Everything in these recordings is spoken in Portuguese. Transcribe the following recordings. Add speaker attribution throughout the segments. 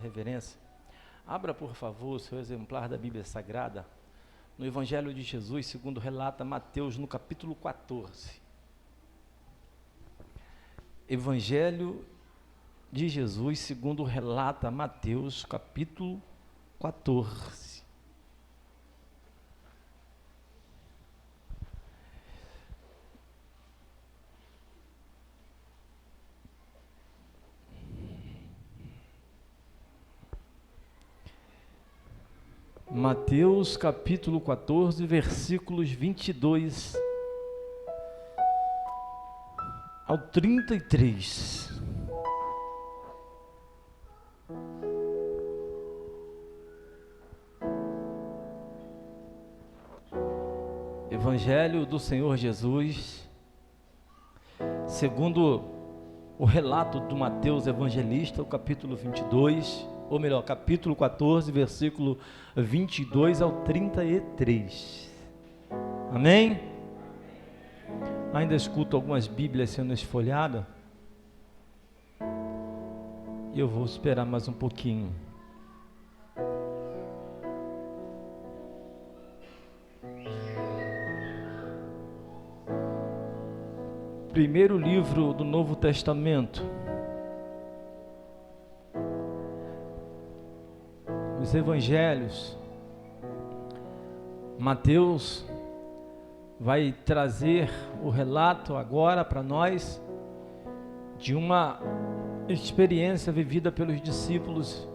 Speaker 1: Reverência, abra por favor o seu exemplar da Bíblia Sagrada no Evangelho de Jesus, segundo relata Mateus, no capítulo 14. Evangelho de Jesus, segundo relata Mateus, capítulo 14. Mateus capítulo 14, versículos 22 ao 33. Evangelho do Senhor Jesus, segundo o relato do Mateus Evangelista, o capítulo 22, ou melhor, capítulo 14, versículo 22 ao 33. Amém? Ainda escuto algumas Bíblias sendo esfolhadas. E eu vou esperar mais um pouquinho. Primeiro livro do Novo Testamento. Os Evangelhos. Mateus vai trazer o relato agora para nós de uma experiência vivida pelos discípulos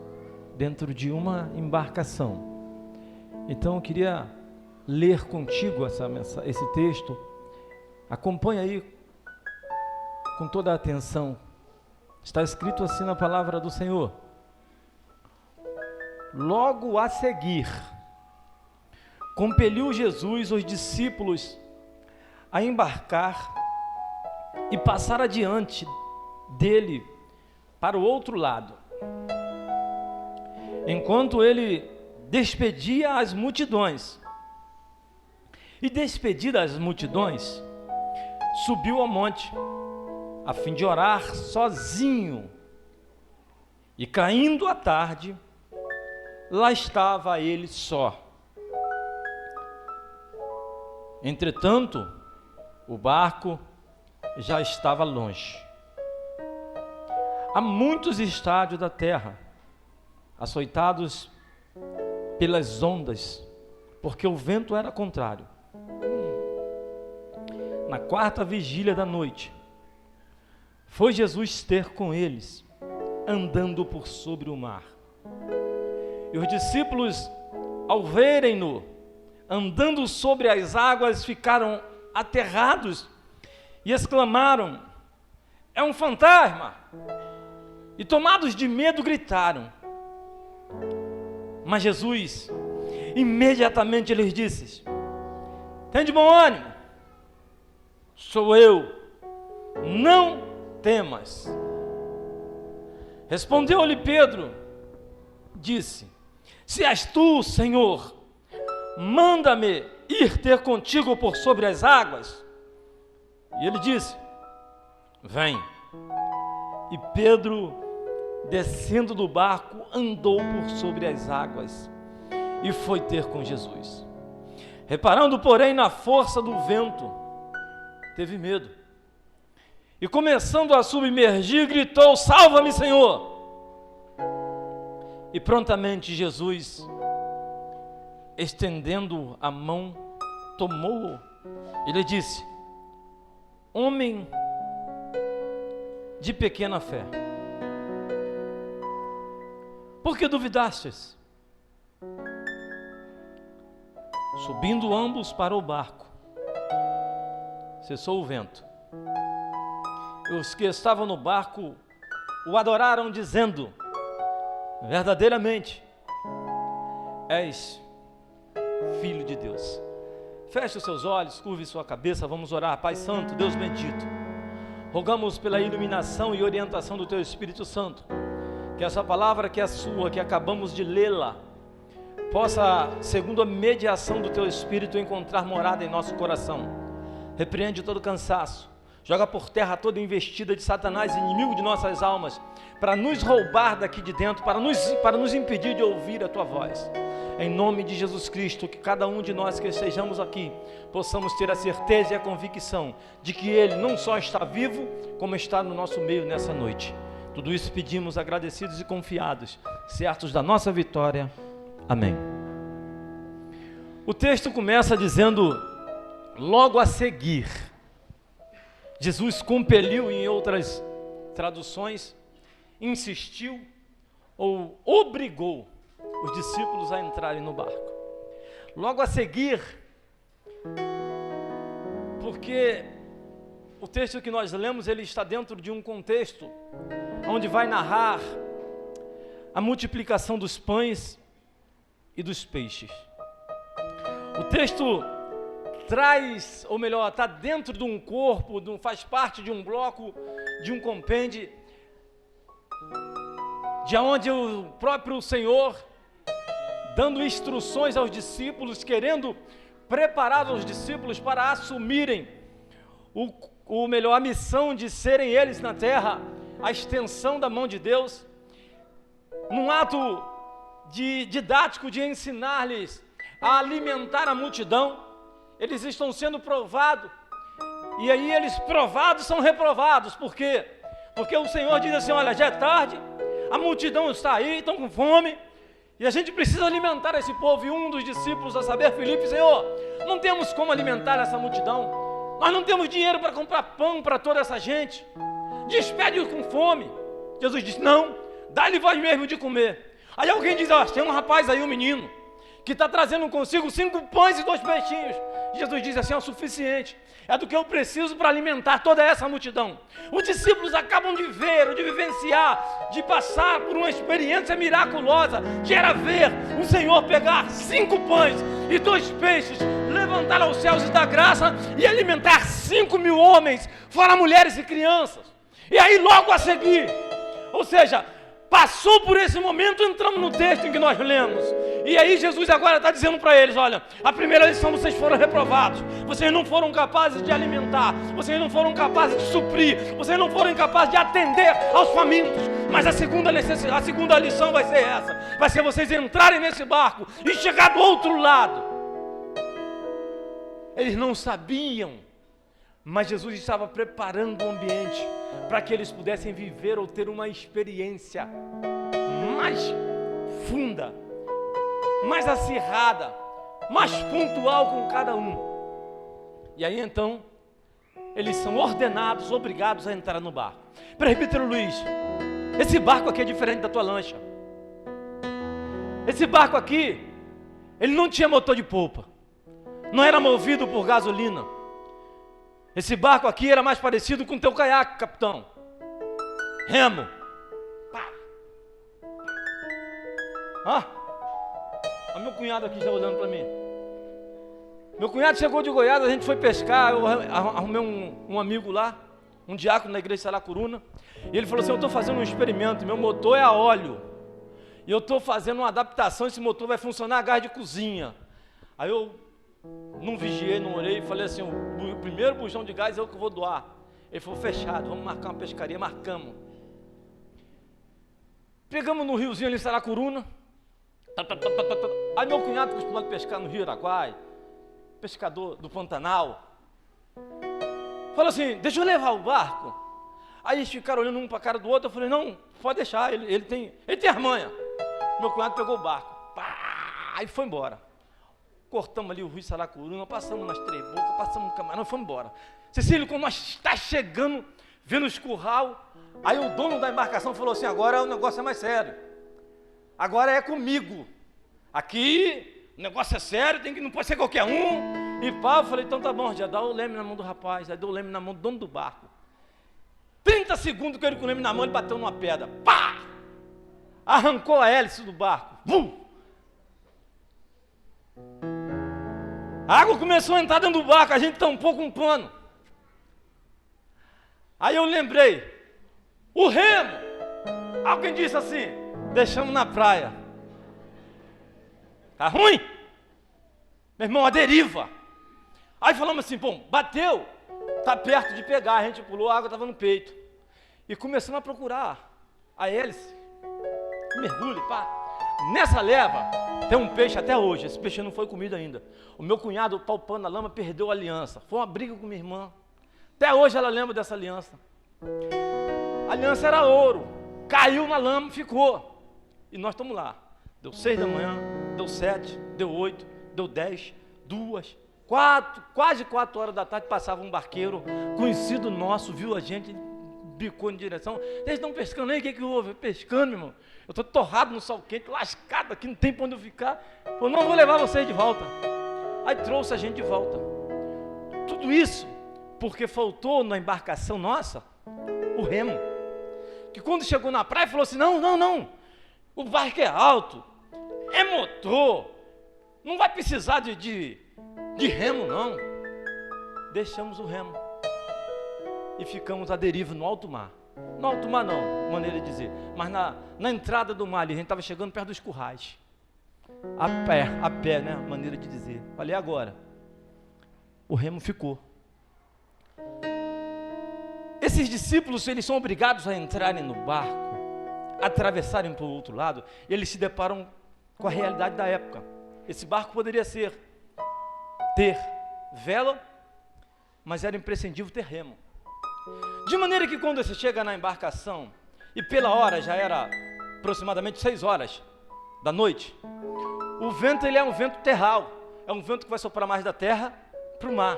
Speaker 1: dentro de uma embarcação. Então eu queria ler contigo esse texto. Acompanha aí com toda a atenção. Está escrito assim na palavra do Senhor: logo a seguir, compeliu Jesus os discípulos a embarcar e passar adiante dele para o outro lado, enquanto ele despedia as multidões. E despedidas as multidões, subiu ao monte, a fim de orar sozinho. E caindo a tarde, lá estava ele só. Entretanto, o barco já estava longe, a muitos estádios da terra, açoitados pelas ondas, porque o vento era contrário. Na quarta vigília da noite, foi Jesus ter com eles, andando por sobre o mar. E os discípulos, ao verem-no andando sobre as águas, ficaram aterrados e exclamaram: é um fantasma! E tomados de medo gritaram. Mas Jesus imediatamente lhes disse: tende bom ânimo, sou eu, não temas. Respondeu-lhe Pedro, disse: se és tu, Senhor, manda-me ir ter contigo por sobre as águas. E ele disse: vem. E Pedro, descendo do barco, andou por sobre as águas e foi ter com Jesus. Reparando, porém, na força do vento, teve medo. E começando a submergir, gritou: salva-me, Senhor! E prontamente Jesus, estendendo a mão, tomou-o e lhe disse: homem de pequena fé, por que duvidastes? Subindo ambos para o barco, cessou o vento. Os que estavam no barco o adoraram, dizendo: verdadeiramente és Filho de Deus. Feche os seus olhos, curve sua cabeça, vamos orar. Pai Santo, Deus bendito, rogamos pela iluminação e orientação do Teu Espírito Santo, que essa palavra que é sua, que acabamos de lê-la, possa, segundo a mediação do Teu Espírito, encontrar morada em nosso coração. Repreende todo cansaço, Joga por terra toda investida de Satanás, inimigo de nossas almas, para nos roubar daqui de dentro, para nos impedir de ouvir a Tua voz. Em nome de Jesus Cristo, que cada um de nós que estejamos aqui, possamos ter a certeza e a convicção de que Ele não só está vivo, como está no nosso meio nessa noite. Tudo isso pedimos agradecidos e confiados, certos da nossa vitória. Amém. O texto começa dizendo, logo a seguir, Jesus compeliu, em outras traduções, insistiu ou obrigou os discípulos a entrarem no barco. Logo a seguir, porque o texto que nós lemos, ele está dentro de um contexto onde vai narrar a multiplicação dos pães e dos peixes. O texto traz, ou melhor, está dentro de um corpo, faz parte de um bloco, de um compêndio, de onde o próprio Senhor, dando instruções aos discípulos, querendo preparar os discípulos para assumirem a missão de serem eles na terra, a extensão da mão de Deus, num ato didático de ensinar-lhes a alimentar a multidão. Eles estão sendo provados, e aí eles provados são reprovados. Por quê? Porque o Senhor diz assim, olha, já é tarde, a multidão está aí, estão com fome, e a gente precisa alimentar esse povo. E um dos discípulos, a saber, Filipe, Senhor, não temos como alimentar essa multidão, nós não temos dinheiro para comprar pão para toda essa gente, despede-os com fome. Jesus disse, não, dá-lhe vós mesmo de comer. Aí alguém diz, tem um rapaz aí, um menino, que está trazendo consigo 5 pães e 2 peixinhos. Jesus diz assim, é o suficiente, é do que eu preciso para alimentar toda essa multidão. Os discípulos acabam de ver, de vivenciar, de passar por uma experiência miraculosa, que era ver o Senhor pegar 5 pães e 2 peixes, levantar aos céus e dar graça, e alimentar 5.000 homens, fora mulheres e crianças. E aí logo a seguir, ou seja, passou por esse momento, entramos no texto em que nós lemos. E aí Jesus agora está dizendo para eles, olha, a primeira lição, vocês foram reprovados, vocês não foram capazes de alimentar, vocês não foram capazes de suprir, vocês não foram capazes de atender aos famintos. Mas a segunda lição vai ser essa, vai ser vocês entrarem nesse barco e chegar do outro lado. Eles não sabiam, mas Jesus estava preparando o ambiente para que eles pudessem viver ou ter uma experiência mais funda, mais acirrada, mais pontual com cada um. E aí então, eles são ordenados, obrigados a entrar no barco. Presbítero Luiz, esse barco aqui é diferente da tua lancha. Esse barco aqui, ele não tinha motor de polpa, não era movido por gasolina. Esse barco aqui era mais parecido com o teu caiaque, capitão. Remo. Pá. Olha meu cunhado aqui já olhando para mim. Meu cunhado chegou de Goiás, a gente foi pescar, eu arrumei um amigo lá, um diácono na igreja de Saracuruna, e ele falou assim, eu estou fazendo um experimento, meu motor é a óleo, e eu estou fazendo uma adaptação, esse motor vai funcionar a gás de cozinha. Aí eu não vigiei, não orei, falei assim, o primeiro bujão de gás é o que eu vou doar. Ele falou, fechado, vamos marcar uma pescaria. Marcamos. Pegamos no riozinho ali em Saracuruna. Aí meu cunhado costumava pescar no Rio Araguai, pescador do Pantanal, falou assim, deixa eu levar o barco. Aí eles ficaram olhando um para a cara do outro. Eu falei, não, pode deixar, ele tem as manhas. Meu cunhado pegou o barco, e foi embora. Cortamos ali o rio Saracuruna, passamos nas Três Bocas, passamos no Camarão e fomos embora. Cecílio, quando nós está chegando, vendo os curral, aí o dono da embarcação falou assim, agora o negócio é mais sério. Agora é comigo. Aqui o negócio é sério, não pode ser qualquer um. E pá, eu falei, então tá bom, já dá o leme na mão do rapaz. Aí deu o leme na mão do dono do barco. 30 segundos com ele com o leme na mão, ele bateu numa pedra. Pá! Arrancou a hélice do barco. Bum! A água começou a entrar dentro do barco, a gente tampou com um pano. Aí eu lembrei, o remo. Alguém disse assim, deixamos na praia. Tá ruim? Meu irmão, a deriva. Aí falamos assim, bom, bateu, tá perto de pegar, a gente pulou, a água estava no peito. E começamos a procurar a hélice. Mergulhe, pá. Nessa leva, tem um peixe até hoje, esse peixe não foi comido ainda. O meu cunhado, palpando a lama, perdeu a aliança. Foi uma briga com minha irmã. Até hoje ela lembra dessa aliança. A aliança era ouro. Caiu na lama, ficou. E nós estamos lá. Deu 6 da manhã, deu 7, deu 8, deu 10, 2, 4, quase 4 horas da tarde, passava um barqueiro, conhecido nosso, viu a gente, bicou em direção. Eles estão pescando aí, o que houve? Pescando, meu irmão. Eu estou torrado no sol quente, lascado aqui, não tem para onde eu ficar. Falei, não, vou levar vocês de volta. Aí trouxe a gente de volta. Tudo isso porque faltou na embarcação nossa o remo. Que quando chegou na praia, falou assim, não, o barco é alto, é motor, não vai precisar de remo, não. Deixamos o remo e ficamos à deriva no alto mar. No alto mar não, maneira de dizer, mas na entrada do mar ali, a gente estava chegando perto dos currais. A pé, né, maneira de dizer. Falei, agora, o remo ficou. Esses discípulos, eles são obrigados a entrarem no barco, atravessarem para o outro lado, e eles se deparam com a realidade da época. Esse barco poderia ter vela, mas era imprescindível ter remo. De maneira que quando você chega na embarcação, e pela hora já era aproximadamente 6 horas da noite, o vento ele é um vento terral, é um vento que vai soprar mais da terra para o mar.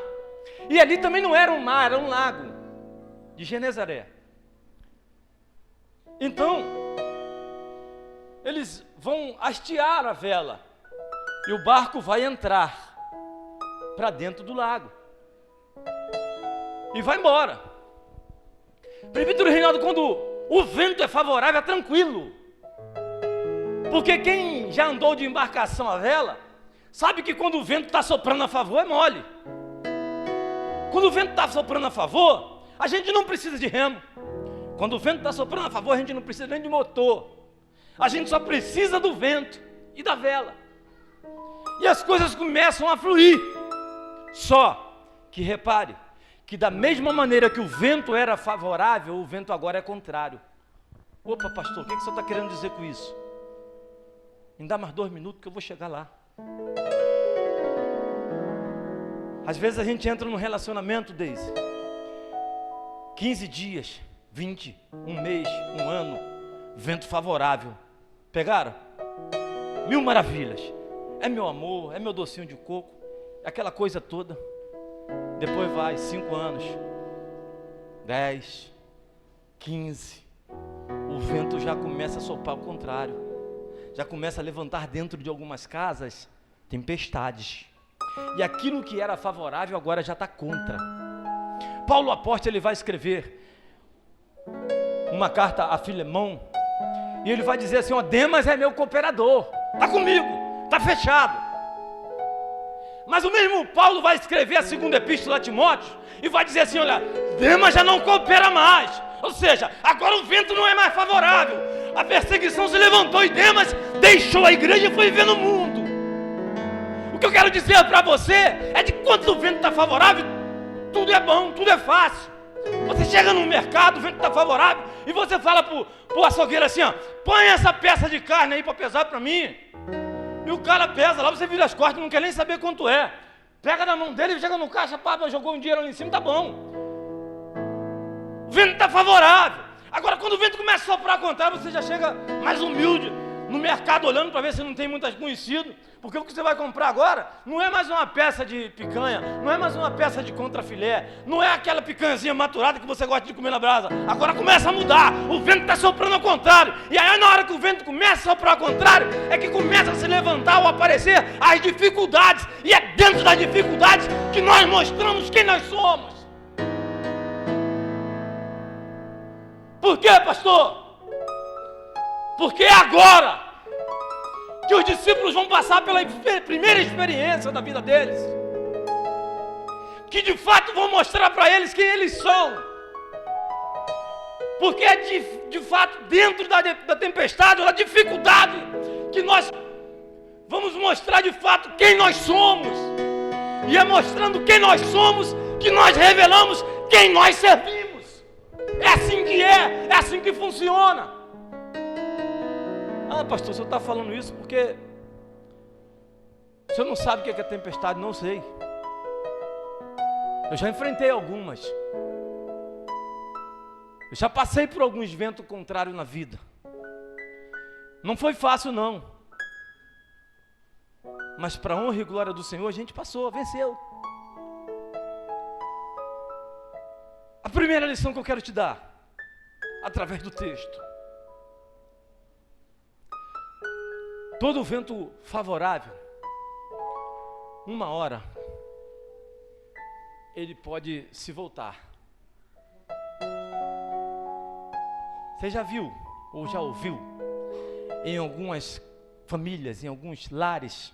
Speaker 1: E ali também não era um mar, era um lago de Genezaré. Então, eles vão hastear a vela e o barco vai entrar para dentro do lago e vai embora. Presbítero Reinaldo, quando o vento é favorável, é tranquilo, porque quem já andou de embarcação a vela sabe que quando o vento está soprando a favor é mole. Quando o vento está soprando a favor, a gente não precisa de remo. Quando o vento está soprando a favor, a gente não precisa nem de motor. A gente só precisa do vento e da vela. E as coisas começam a fluir. Só que repare, que da mesma maneira que o vento era favorável, o vento agora é contrário. Opa, pastor, o que o senhor está querendo dizer com isso? Me dá mais 2 minutos que eu vou chegar lá. Às vezes a gente entra num relacionamento, Deise, 15 dias, 20, um mês, um ano, vento favorável. Pegaram? 1000 maravilhas. É meu amor, é meu docinho de coco, aquela coisa toda. Depois vai 5 anos, 10, 15, o vento já começa a soprar ao contrário, já começa a levantar dentro de algumas casas tempestades, e aquilo que era favorável agora já está contra. Paulo apóstolo, ele vai escrever uma carta a Filemão, e ele vai dizer assim, ó, Demas é meu cooperador, está comigo, está fechado. Mas o mesmo Paulo vai escrever a 2ª epístola a Timóteo e vai dizer assim, olha, Demas já não coopera mais. Ou seja, agora o vento não é mais favorável. A perseguição se levantou e Demas deixou a igreja e foi viver no mundo. O que eu quero dizer para você é de quando o vento está favorável, tudo é bom, tudo é fácil. Você chega no mercado, o vento está favorável e você fala pro açougueiro assim, ó, põe essa peça de carne aí para pesar para mim. E o cara pesa lá, você vira as costas, não quer nem saber quanto é. Pega na mão dele, chega no caixa, pá, jogou um dinheiro ali em cima, tá bom. O vento está favorável. Agora, quando o vento começa a soprar ao contrário, você já chega mais humilde no mercado, olhando para ver se não tem muitas conhecidos. Porque o que você vai comprar agora não é mais uma peça de picanha, não é mais uma peça de contrafilé, não é aquela picanhazinha maturada que você gosta de comer na brasa. Agora começa a mudar, o vento está soprando ao contrário. E aí na hora que o vento começa a soprar ao contrário, é que começa a se levantar ou aparecer as dificuldades. E é dentro das dificuldades que nós mostramos quem nós somos. Por quê, pastor? Porque é agora que os discípulos vão passar pela primeira experiência da vida deles, que de fato vão mostrar para eles quem eles são, porque é de fato dentro da tempestade, da dificuldade, que nós vamos mostrar de fato quem nós somos, e é mostrando quem nós somos que nós revelamos quem nós servimos. É assim que é assim que funciona. Ah, pastor, o senhor está falando isso porque o senhor não sabe o que é tempestade. Não sei. Eu já enfrentei algumas. Eu já passei por alguns ventos contrários na vida. Não foi fácil, não. Mas para a honra e glória do Senhor, a gente passou, venceu. A primeira lição que eu quero te dar, através do texto. Todo vento favorável, uma hora, ele pode se voltar. Você já viu, ou já ouviu, em algumas famílias, em alguns lares,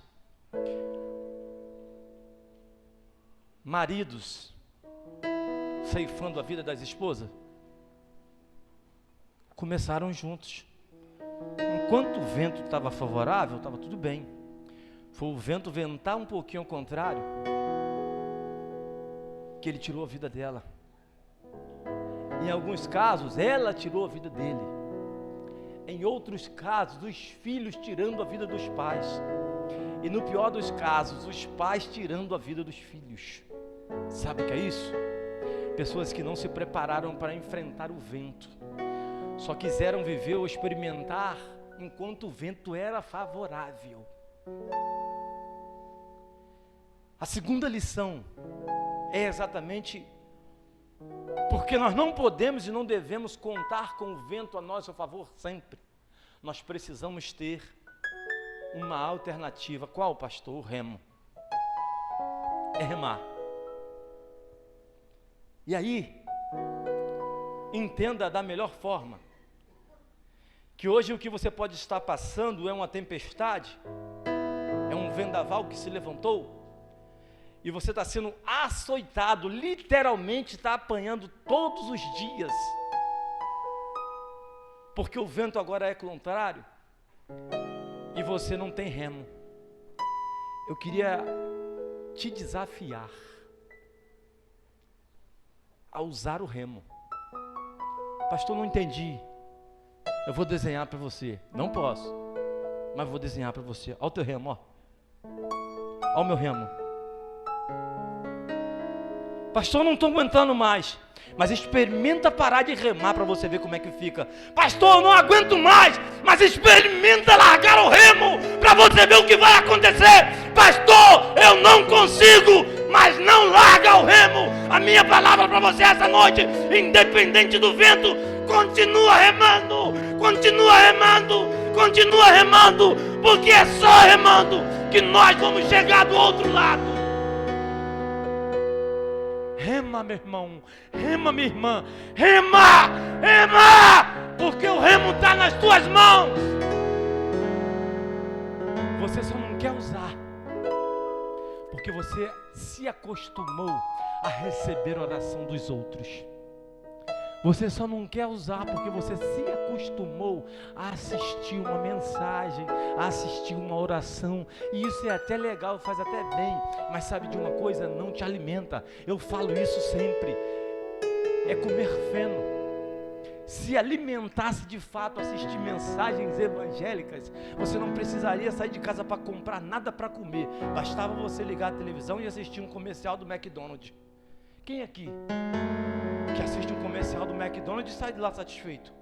Speaker 1: maridos ceifando a vida das esposas? Começaram juntos. Enquanto o vento estava favorável, estava tudo bem. Foi o vento ventar um pouquinho ao contrário, que ele tirou a vida dela. Em alguns casos, ela tirou a vida dele. Em outros casos, os filhos tirando a vida dos pais. E no pior dos casos, os pais tirando a vida dos filhos. Sabe o que é isso? Pessoas que não se prepararam para enfrentar o vento. Só quiseram viver ou experimentar enquanto o vento era favorável. A segunda lição é exatamente porque nós não podemos e não devemos contar com o vento a nosso favor sempre. Nós precisamos ter uma alternativa. Qual, pastor? O remo. É remar. E aí, entenda da melhor forma que hoje o que você pode estar passando é uma tempestade, é um vendaval que se levantou, e você está sendo açoitado, literalmente está apanhando todos os dias, porque o vento agora é contrário, e você não tem remo. Eu queria te desafiar a usar o remo. Pastor, não entendi. Eu vou desenhar para você. Não posso, mas vou desenhar para você. Olha o teu remo, ó. Olha o meu remo. Pastor, não estou aguentando mais. Mas experimenta parar de remar para você ver como é que fica. Pastor, eu não aguento mais. Mas experimenta largar o remo para você ver o que vai acontecer. Pastor, eu não consigo, mas não larga o remo. A minha palavra para você essa noite, independente do vento, continua remando, continua remando, continua remando, porque é só remando que nós vamos chegar do outro lado. Rema, meu irmão, rema, minha irmã, rema, rema, porque o remo está nas tuas mãos. Você só não quer usar, porque você se acostumou a receber a oração dos outros. Você só não quer usar porque você se acostumou a assistir uma mensagem, a assistir uma oração. E isso é até legal, faz até bem. Mas sabe de uma coisa? Não te alimenta. Eu falo isso sempre. É comer feno. Se alimentasse de fato, assistir mensagens evangélicas, você não precisaria sair de casa para comprar nada para comer. Bastava você ligar a televisão e assistir um comercial do McDonald's. Quem aqui que assiste um comercial do McDonald's e sai de lá satisfeito?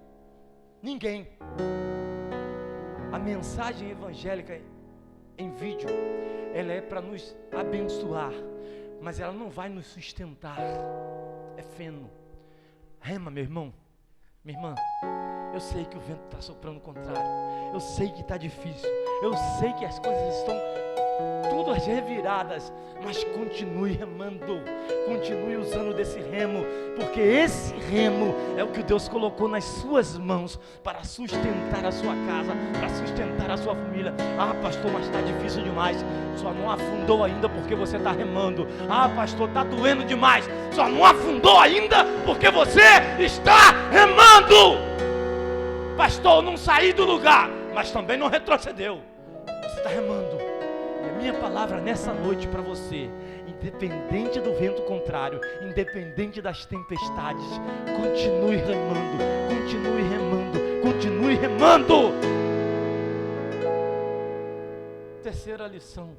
Speaker 1: Ninguém. A mensagem evangélica em vídeo, ela é para nos abençoar, mas ela não vai nos sustentar. É feno. Rema, meu irmão, minha irmã. Eu sei que o vento está soprando o contrário. Eu sei que está difícil. Eu sei que as coisas estão todas reviradas, mas continue remando, continue usando desse remo, porque esse remo é o que Deus colocou nas suas mãos para sustentar a sua casa, para sustentar a sua família. Ah, pastor, mas está difícil demais. Só não afundou ainda porque você está remando. Ah, pastor, está doendo demais. Só não afundou ainda porque você está remando. Pastor, não saí do lugar, mas também não retrocedeu. Você está remando. E a minha palavra nessa noite para você, independente do vento contrário, independente das tempestades, continue remando, continue remando, continue remando. Terceira lição.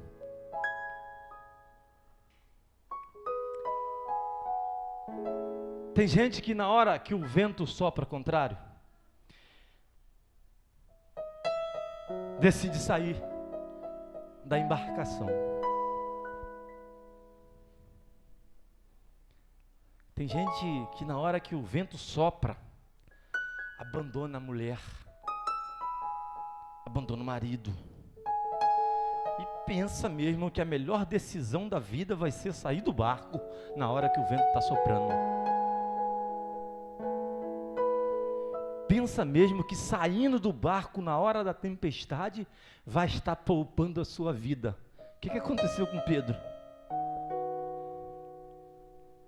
Speaker 1: Tem gente que na hora que o vento sopra contrário, decide sair da embarcação. Tem gente que na hora que o vento sopra, abandona a mulher, abandona o marido, e pensa mesmo que a melhor decisão da vida vai ser sair do barco na hora que o vento está soprando. Pensa mesmo que saindo do barco na hora da tempestade vai estar poupando a sua vida. O que aconteceu com Pedro?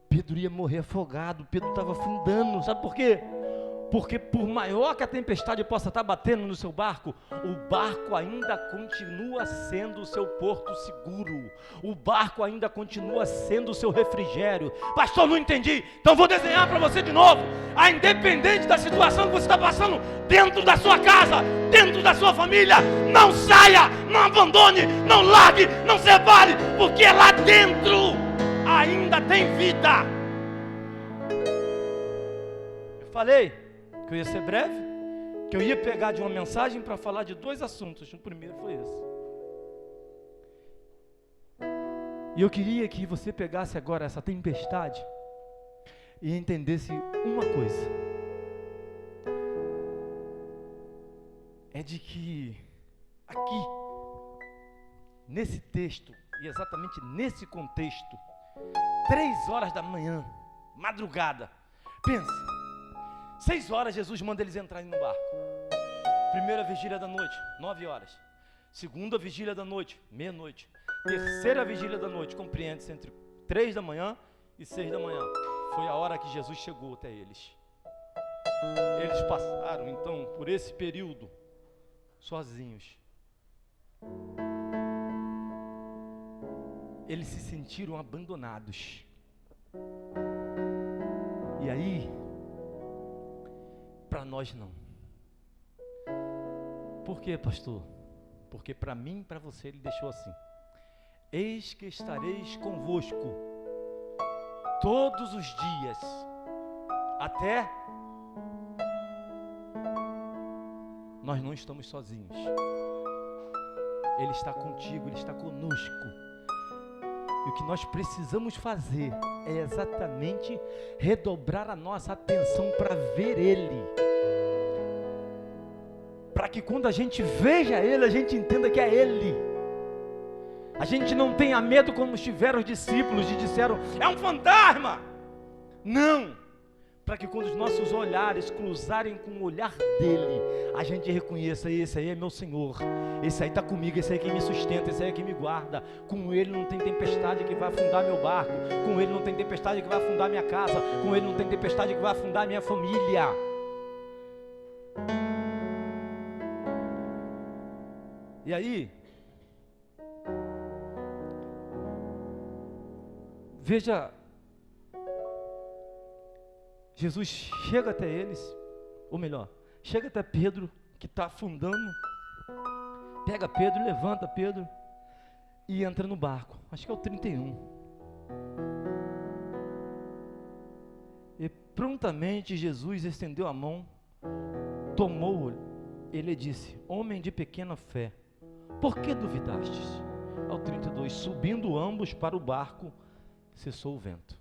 Speaker 1: Pedro ia morrer afogado, Pedro estava afundando, sabe por quê? Porque por maior que a tempestade possa estar batendo no seu barco, o barco ainda continua sendo o seu porto seguro, o barco ainda continua sendo o seu refrigério. Pastor, não entendi, então vou desenhar para você de novo. A independente da situação que você está passando, dentro da sua casa, dentro da sua família, não saia, não abandone, não largue, não separe, porque lá dentro ainda tem vida. Eu falei que eu ia ser breve, que eu ia pegar de uma mensagem para falar de dois assuntos. O primeiro foi esse. E eu queria que você pegasse agora essa tempestade e entendesse uma coisa. É de que aqui, nesse texto, e exatamente nesse contexto, 3 horas da manhã, madrugada, pensa, 6 horas Jesus manda eles entrarem no barco. Primeira vigília da noite, 9 horas. Segunda vigília da noite, meia-noite. Terceira vigília da noite, compreende-se entre 3 da manhã e 6 da manhã. Foi a hora que Jesus chegou até eles. Eles passaram então por esse período sozinhos. Eles se sentiram abandonados. E aí, para nós não. Por quê, pastor? Porque para mim e para você ele deixou assim: eis que estareis convosco todos os dias, até... Nós não estamos sozinhos. Ele está contigo, Ele está conosco. E o que nós precisamos fazer é exatamente redobrar a nossa atenção para ver Ele. Para que quando a gente veja Ele, a gente entenda que é Ele. A gente não tenha medo como estiveram os discípulos e disseram, é um fantasma. Não. Para que quando os nossos olhares cruzarem com o olhar dele, a gente reconheça, esse aí é meu Senhor, esse aí está comigo, esse aí é quem me sustenta, esse aí é quem me guarda. Com ele não tem tempestade que vai afundar meu barco, com ele não tem tempestade que vai afundar minha casa, com ele não tem tempestade que vai afundar minha família. E aí, veja, Jesus chega até eles, ou melhor, chega até Pedro, que está afundando, pega Pedro, levanta Pedro e entra no barco. Acho que é o 31. E prontamente Jesus estendeu a mão, tomou-o, ele disse, homem de pequena fé, por que duvidastes? Ao 32, subindo ambos para o barco, cessou o vento.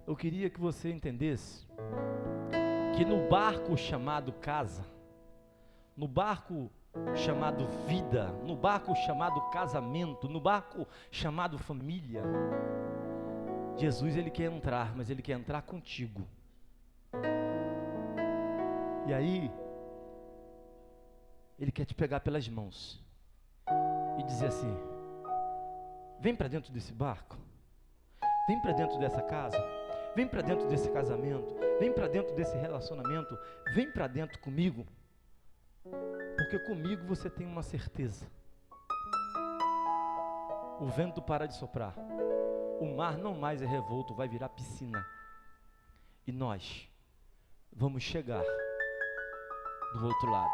Speaker 1: Eu queria que você entendesse que no barco chamado casa, no barco chamado vida, no barco chamado casamento, no barco chamado família, Jesus ele quer entrar, mas ele quer entrar contigo. E aí, ele quer te pegar pelas mãos e dizer assim, vem para dentro desse barco, vem para dentro dessa casa, vem para dentro desse casamento, vem para dentro desse relacionamento, vem para dentro comigo, Porque comigo você tem uma certeza. O vento para de soprar. O mar não mais é revolto, vai virar piscina. E nós vamos chegar do outro lado.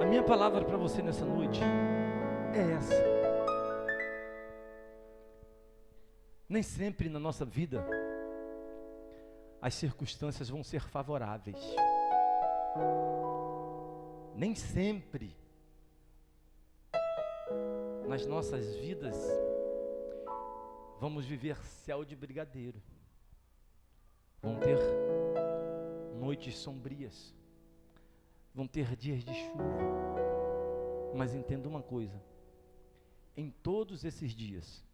Speaker 1: A minha palavra para você nessa noite é essa. Nem sempre na nossa vida as circunstâncias vão ser favoráveis. Nem sempre nas nossas vidas vamos viver céu de brigadeiro. Vão ter noites sombrias. Vão ter dias de chuva. Mas entenda uma coisa: em todos esses dias,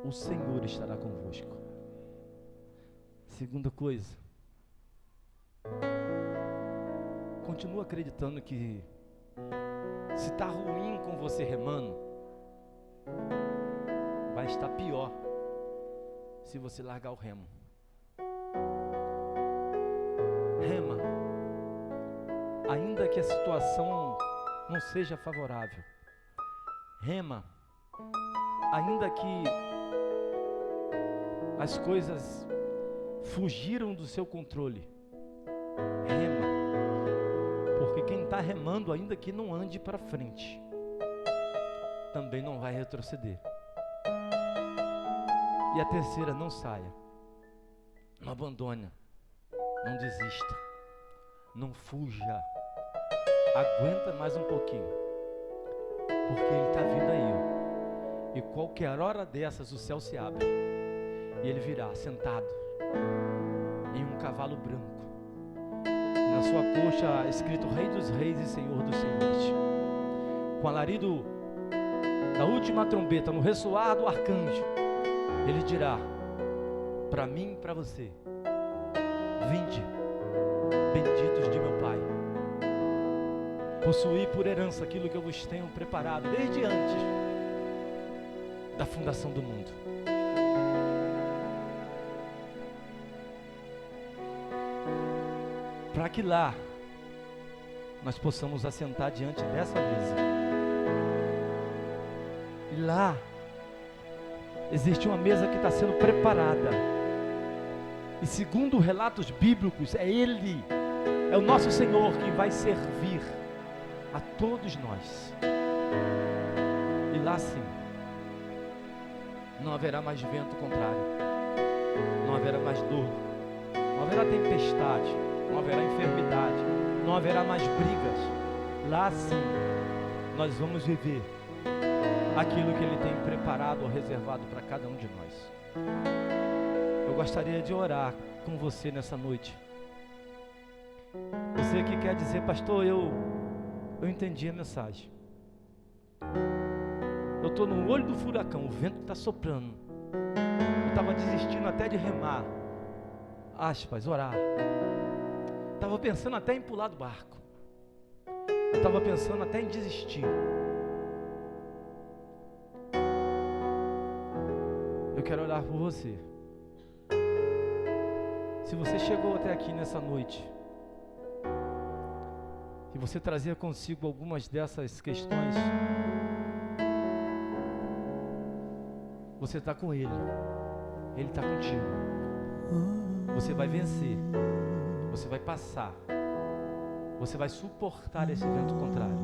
Speaker 1: o Senhor estará convosco. Segunda coisa, continua acreditando que se está ruim com você remando, vai estar pior se você largar o remo. Rema, ainda que a situação não seja favorável. Rema, ainda que as coisas fugiram do seu controle. Rema, porque quem está remando, ainda que não ande para frente, também não vai retroceder. E a terceira, não saia, não abandone, não desista, não fuja, aguenta mais um pouquinho, porque Ele está vindo aí, ó. E qualquer hora dessas o céu se abre e Ele virá sentado em um cavalo branco, na sua coxa escrito Rei dos Reis e Senhor dos Senhores, com o alarido da última trombeta, no ressoar do arcanjo, Ele dirá para mim e para você: vinde, benditos de meu Pai, possuí por herança aquilo que eu vos tenho preparado desde antes da fundação do mundo. Para que lá nós possamos assentar diante dessa mesa. E lá existe uma mesa que está sendo preparada. E segundo relatos bíblicos, é Ele, é o nosso Senhor quem vai servir a todos nós. E lá sim, não haverá mais vento contrário, não haverá mais dor, não haverá tempestade, não haverá enfermidade, não haverá mais brigas. Lá sim, nós vamos viver aquilo que Ele tem preparado ou reservado para cada um de nós. Eu gostaria de orar com você nessa noite. Você que quer dizer: pastor, eu entendi a mensagem. Eu estou no olho do furacão, o vento está soprando. Eu estava desistindo até de remar. Aspas, orar. Estava pensando até em pular do barco. Eu estava pensando até em desistir. Eu quero orar por você. Se você chegou até aqui nessa noite e você trazia consigo algumas dessas questões, você está com Ele, Ele está contigo. Você vai vencer, você vai passar, você vai suportar esse vento contrário.